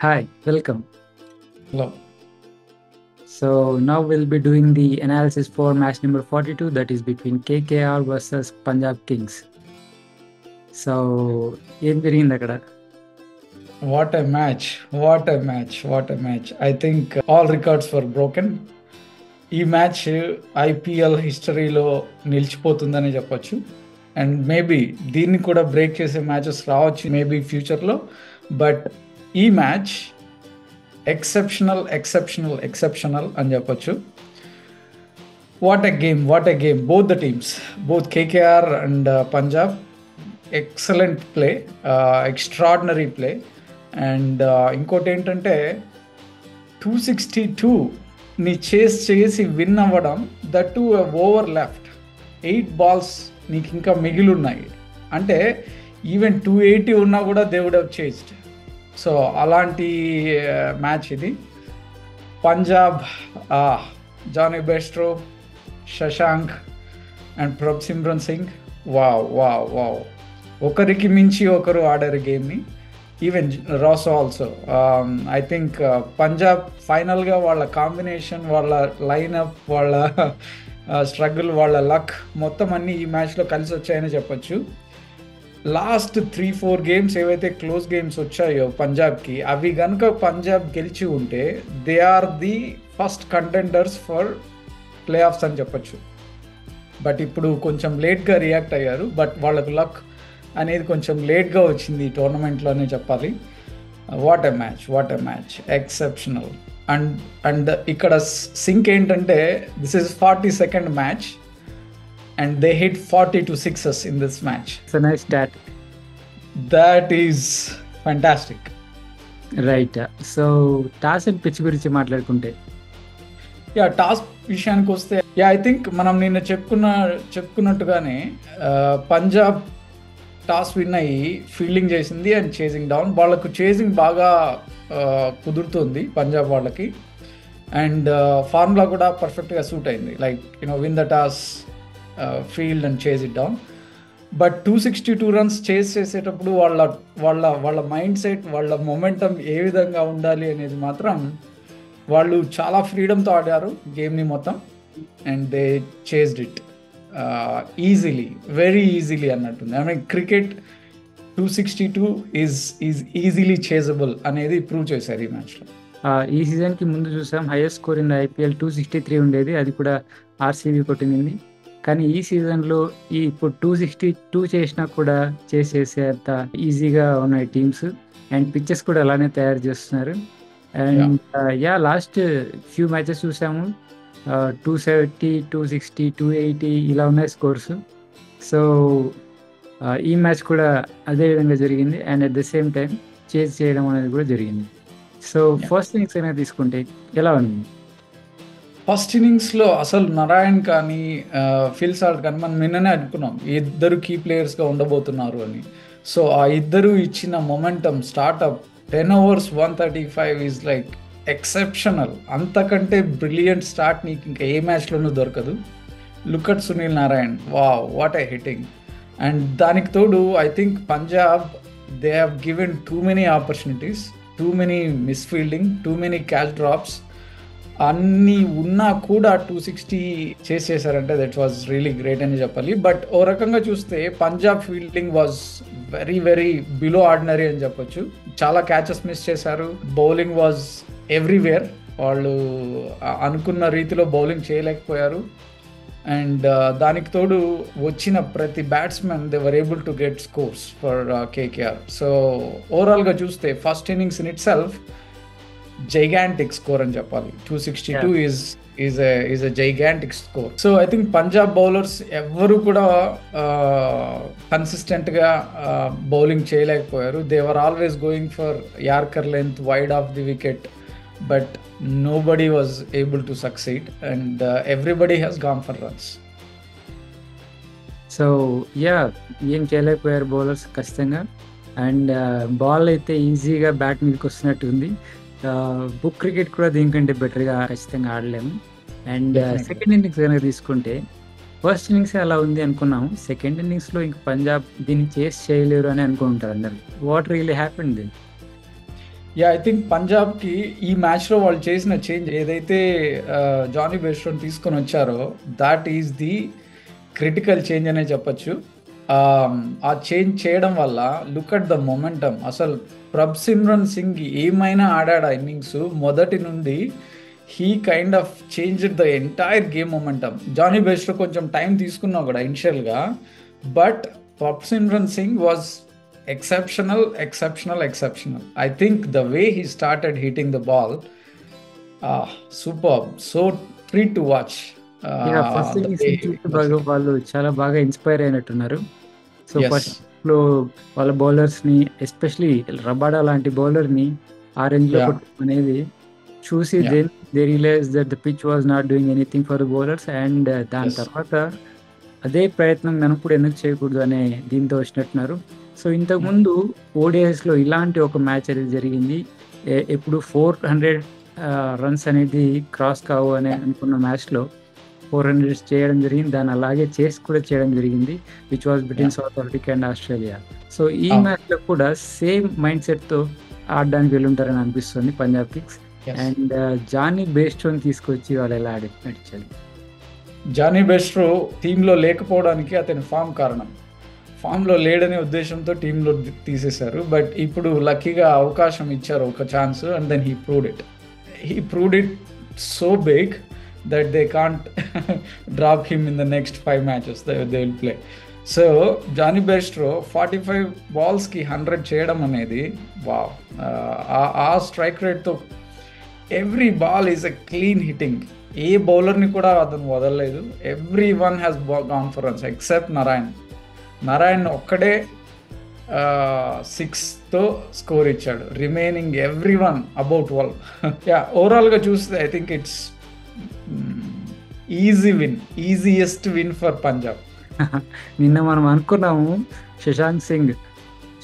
Hi, welcome. Hello. So now we'll be doing the analysis for match number 42, that is between KKR versus Punjab Kings. So ఏం జరిగింది అక్కడ? What a match. What a match. What a match. I think all records were broken. ఈ match IPL హిస్టరీలో నిలిచిపోతుందని చెప్పొచ్చు. And maybe దీన్ని కూడా break చేసే matches రావచ్చు మేబీ ఫ్యూచర్లో. బట్ ఈ మ్యాచ్ ఎక్సెప్షనల్ ఎక్సెప్షనల్ ఎక్సెప్షనల్ అని చెప్పొచ్చు. What a game, what a game. Both the teams, both KKR and Punjab, excellent play, extraordinary play. And ఇంకోటి ఏంటంటే 262ని చేసి విన్ అవ్వడం, that to over left 8 balls నీకు ఇంకా మిగిలి ఉన్నాయి అంటే ఈవెన్ 280 ఉన్నా కూడా they would have chased. So అలాంటి మ్యాచ్ ఇది. Punjab, Jonny Bairstow, Shashank and Prabh Singh, wow wow wow, ఒకరికి మించి ఒకరు ఆడారు గేమ్ని. Even Rossouw also. I think Punjab ఫైనల్గా వాళ్ళ కాంబినేషన్, వాళ్ళ లైనప్, వాళ్ళ స్ట్రగుల్, వాళ్ళ లక్ మొత్తం అన్నీ ఈ మ్యాచ్లో కలిసి వచ్చాయని చెప్పొచ్చు. లాస్ట్ 3-4 గేమ్స్ ఏవైతే క్లోజ్ గేమ్స్ వచ్చాయో పంజాబ్కి, అవి కనుక పంజాబ్ గెలిచి ఉంటే they are the first contenders for playoffs అని చెప్పొచ్చు. బట్ ఇప్పుడు కొంచెం లేట్గా రియాక్ట్ అయ్యారు. బట్ వాళ్ళకు లక్ అనేది కొంచెం లేట్గా వచ్చింది ఈ టోర్నమెంట్లోనే చెప్పాలి. What a match, what a match, exceptional. And ఇక్కడ సింక్ ఏంటంటే this is 42nd match and they hit 42 sixes in this match. It's a nice stat. That is fantastic. Right. So toss and pitch గురించి మాట్లాడుకుంటే, toss విషయానికి వస్తే I think మనం నిన్న చెప్పుకున్నట్టుగానే Punjab toss win అయ్యి fielding చేసింది అండ్ చేసింగ్ డౌన్. వాళ్ళకు chasing బాగా కుదురుతుంది పంజాబ్ వాళ్ళకి. అండ్ ఫార్ములా కూడా పర్ఫెక్ట్గా సూట్ అయింది. Like win the toss, field and chase it down. But 262 runs chase చేసేటప్పుడు వాళ్ళ మైండ్ సెట్, వాళ్ళ మొమెంటం ఏ విధంగా ఉండాలి అనేది మాత్రం వాళ్ళు చాలా ఫ్రీడమ్తో ఆడారు గేమ్ని మొత్తం. And they chased it easily, very easily అన్నట్టుంది. I mean cricket 262 is easily chasable అనేది ప్రూవ్ చేశారు ఈ మ్యాచ్లో. ఈ సీజన్కి ముందు చూసాం హైయెస్ట్ స్కోర్ ఇన్ ఐపీఎల్ 263 ఉండేది, అది కూడా ఆర్సీబీ కొట్టింది. కానీ ఈ సీజన్లో ఇప్పుడు 262 చేసినా కూడా చేసేంత ఈజీగా ఉన్నాయి టీమ్స్. అండ్ పిచ్చెస్ కూడా అలానే తయారు చేస్తున్నారు. అండ్ లాస్ట్ ఫ్యూ మ్యాచెస్ చూసాము, 270, 260, 280 ఇలా ఉన్నాయి స్కోర్స్. సో ఈ మ్యాచ్ కూడా అదే విధంగా జరిగింది. And at the same time chase చేయడం అనేది కూడా జరిగింది. సో ఫస్ట్ ఇన్నింగ్స్ అయినా తీసుకుంటే ఎలా ఉంది? ఫస్ట్ ఇన్నింగ్స్లో అసలు నారాయణ్ కానీ ఫిల్ సాల్ట్ కానీ మనం నిన్ననే అనుకున్నాం ఇద్దరు కీ ప్లేయర్స్గా ఉండబోతున్నారు అని. సో ఆ ఇద్దరు ఇచ్చిన momentum, startup 10 overs 135 is like exceptional. అంతకంటే బ్రిలియంట్ స్టార్ట్ నీకు ఇంకా ఏ మ్యాచ్లోనూ దొరకదు. Look at Sunil Narine, wow, what a hitting. And దానికి తోడు I think Punjab, they have given too many opportunities, too many misfielding, too many catch drops. అన్నీ ఉన్నా కూడా 260 చేశారంటే దట్ వాజ్ రియలీ గ్రేట్ అని చెప్పాలి. బట్ ఓ రకంగా చూస్తే Punjab fielding was very very below ordinary అని చెప్పొచ్చు. చాలా క్యాచెస్ మిస్ చేశారు. Bowling was everywhere. వాళ్ళు అనుకున్న రీతిలో బౌలింగ్ చేయలేకపోయారు. అండ్ దానికి తోడు వచ్చిన ప్రతి batsmen they were able to get scores for KKR. So ఓవరాల్గా చూస్తే first innings in it self gigantic score అని చెప్పాలి. 262 is a gigantic score. So I think Punjab bowlers ఎవ్వరు కూడా కన్సిస్టెంట్గా బౌలింగ్ చేయలేకపోయారు. They were always going for yorker length wide of the wicket, but nobody was able to succeed and everybody has gone for runs. So ఏం చేయలేకపోయారు bowlers ఖచ్చితంగా. And ball అయితే ఈజీగా bat మీదకి వస్తున్నట్టు ఉంది. బుక్ క్రికెట్ కూడా దీనికంటే బెటర్గా ఖచ్చితంగా ఆడలేము. అండ్ సెకండ్ ఇన్నింగ్స్ కనుక తీసుకుంటే, ఫస్ట్ ఇన్నింగ్స్ అలా ఉంది అనుకున్నాము. సెకండ్ ఇన్నింగ్స్లో ఇంక పంజాబ్ దీన్ని చేసి చేయలేరు అని అనుకుంటారు అందరు. What really happened then? I think పంజాబ్కి ఈ మ్యాచ్లో వాళ్ళు చేసిన చేంజ్ ఏదైతే జానీ బెస్ట్రోని తీసుకొని వచ్చారో that is the critical change అనే చెప్పచ్చు. ఆ చేంజ్ చేయడం వల్ల లుక్ అట్ ద మొమెంటమ్. అసలు ప్రభ్సిమ్రన్ సింగ్ ఏమైనా ఆడాడు ఇన్నింగ్స్ మొదటి నుండి, he kind of changed the entire game momentum. Jonny Bairstow కొంచెం టైం తీసుకున్నా కూడా ఇనిషియల్గా, but Prabhsimran Singh was exceptional. I think the way he started hitting the ball, superb, so treat to watch. First వాళ్ళు చాలా బాగా ఇన్స్పైర్ అయినట్టున్నారు. సో ఫస్ట్ లో వాళ్ళ bowlers ని, ఎస్పెషలీ రబాడా లాంటి బౌలర్ ని ఆ రేంజ్ లో కొట్టడం అనేది చూసి then they realise that the pitch was not doing anything for the bowlers. And దాని తర్వాత అదే ప్రయత్నం మనం కూడా ఎందుకు చేయకూడదు అనే దీంతో వచ్చినట్టున్నారు. సో ఇంతకుముందు ఓడిఐస్లో ఇలాంటి ఒక మ్యాచ్ అనేది జరిగింది. ఎప్పుడు 400 రన్స్ అనేది క్రాస్ కావు అని అనుకున్న మ్యాచ్లో 400 చేయడం జరిగింది. దాన్ని అలాగే చేసి కూడా చేయడం జరిగింది, which was between south Africa and Australia. So ఈ మ్యాచ్లో కూడా సేమ్ మైండ్ సెట్తో ఆడడానికి వెళ్ళుంటారని అనిపిస్తుంది పంజాబ్ కింగ్స్. అండ్ జానీ బెస్ట్రోని తీసుకొచ్చి వాళ్ళు ఎలా నడిచారు. జానీ బెస్ట్రో టీంలో లేకపోవడానికి అతని ఫామ్లో లేడనే ఉద్దేశంతో టీంలో తీసేశారు. బట్ ఇప్పుడు లక్కీగా అవకాశం ఇచ్చారు, ఒక chance, and then he proved it so big that they can't drop him in the next 5 matches they will play. So Jonny Bairstow 45 balls-కి 100 చేయడం అనేది వావ్. ఆ స్ట్రైక్ రేట్తో every ball is a clean hitting. ఏ బౌలర్ని కూడా అతను వదలలేదు. Every one has gone for runs except Narine ఒక్కడే 6తో స్కోర్ ఇచ్చాడు. Remaining every one about 12. ఓవరాల్గా చూస్తే I think it's easiest win for Punjab. నిన్న మనం అనుకున్నాము శశాంక్ సింగ్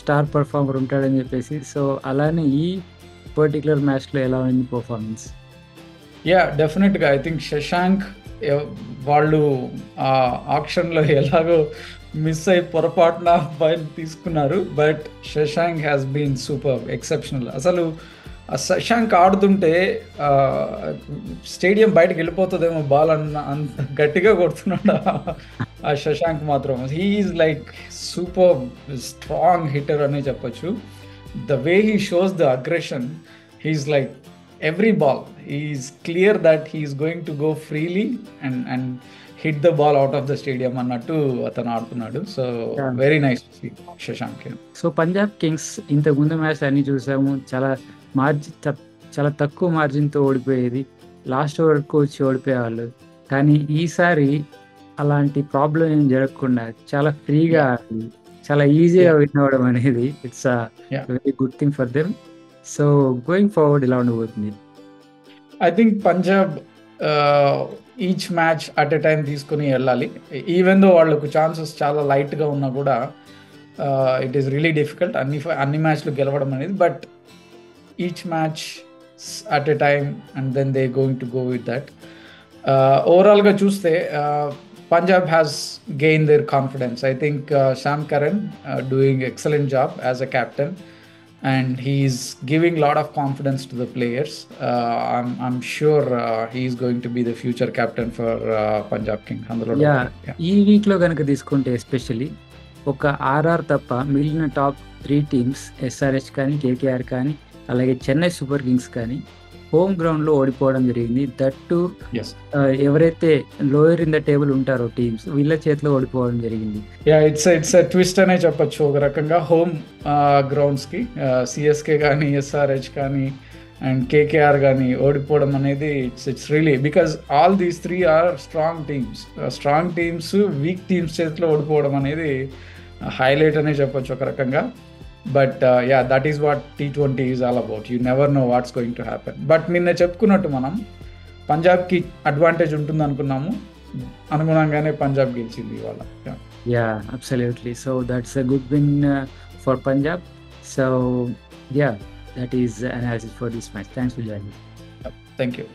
స్టార్ పర్ఫార్మర్ ఉంటాడని చెప్పేసి. సో అలానే ఈ పర్టికులర్ మ్యాచ్లో ఎలా ఉంది పర్ఫార్మెన్స్? డెఫినెట్గా ఐ థింక్ శశాంక్ వాళ్ళు ఆక్షన్లో ఎలాగో మిస్ అయి పొరపాటున తీసుకున్నారు, but Shashank has been super, exceptional. అసలు శశాంక్ ఆడుతుంటే స్టేడియం బయటకు వెళ్ళిపోతుందేమో బాల్ అంత గట్టిగా కొడుతున్నాడు ఆ శశాంక్ మాత్రం. He is like super strong hitter అనే చెప్పచ్చు. The way he shows the aggression, he's like every ball he is clear that he is going to go freely and hit the ball out of the stadium అన్నట్టు అతను ఆడుతున్నాడు. So very nice Shashank. So Punjab Kings ఇంతకు ముందు match అన్ని చూసాము, చాలా తక్కువ మార్జిన్తో ఓడిపోయేది, last వరకు వచ్చి ఓడిపోయేవాళ్ళు. కానీ ఈసారి అలాంటి ప్రాబ్లం ఏం జరగకుండా చాలా ఫ్రీగా చాలా ఈజీగా విన్ అవ్వడం అనేది it's very good thing for them. So going forward ఇలా ఉండబోతుంది. I think Punjab each match at a time తీసుకుని వెళ్ళాలి. ఈవెన్ దో వాళ్ళకు ఛాన్సెస్ చాలా లైట్గా ఉన్నా కూడా ఇట్ ఈస్ రియలీ డిఫికల్ట్ అన్ని మ్యాచ్లు గెలవడం అనేది. But each match at a time and then they going to go with that. ఓవరాల్గా చూస్తే Punjab has gain their confidence. I think Sam Curran doing excellent job as a captain. And he's giving a lot of confidence to the players. I'm sure he's going to be the future captain for Punjab King. ఈ వీక్లో కనుక తీసుకుంటే especially ఒక RR తప్ప మిగిలిన top 3 teams SRH కానీ, KKR కానీ, అలాగే చెన్నై సూపర్ కింగ్స్ కానీ హోమ్ గ్రౌండ్లో ఓడిపోవడం జరిగింది. దట్టు ఎవరైతే లోయర్ ఇన్ ద టేబుల్ ఉంటారో టీమ్స్ వీళ్ళ చేతిలో ఓడిపోవడం జరిగింది. ఇట్స్ ట్విస్ట్ అనే చెప్పొచ్చు ఒక రకంగా. హోమ్ గ్రౌండ్స్కి సిఎస్కే కానీ, ఎస్ఆర్హెచ్ కానీ అండ్ కేకేఆర్ కానీ ఓడిపోవడం అనేది it's really because all these 3 are strong teams weak teams చేతిలో ఓడిపోవడం అనేది హైలైట్ అనే చెప్పొచ్చు ఒక రకంగా. But that is what T20 is all about. You never know what's going to happen. But నిన్న చెప్పుకున్నట్టు మనం పంజాబ్కి అడ్వాంటేజ్ ఉంటుంది అనుకున్నాము, అనుగుణంగానే పంజాబ్ గెలిచింది ఇవాళ. Absolutely. So that's a good win for Punjab. So that is analysis for this match. Thanks for joining. Thank you.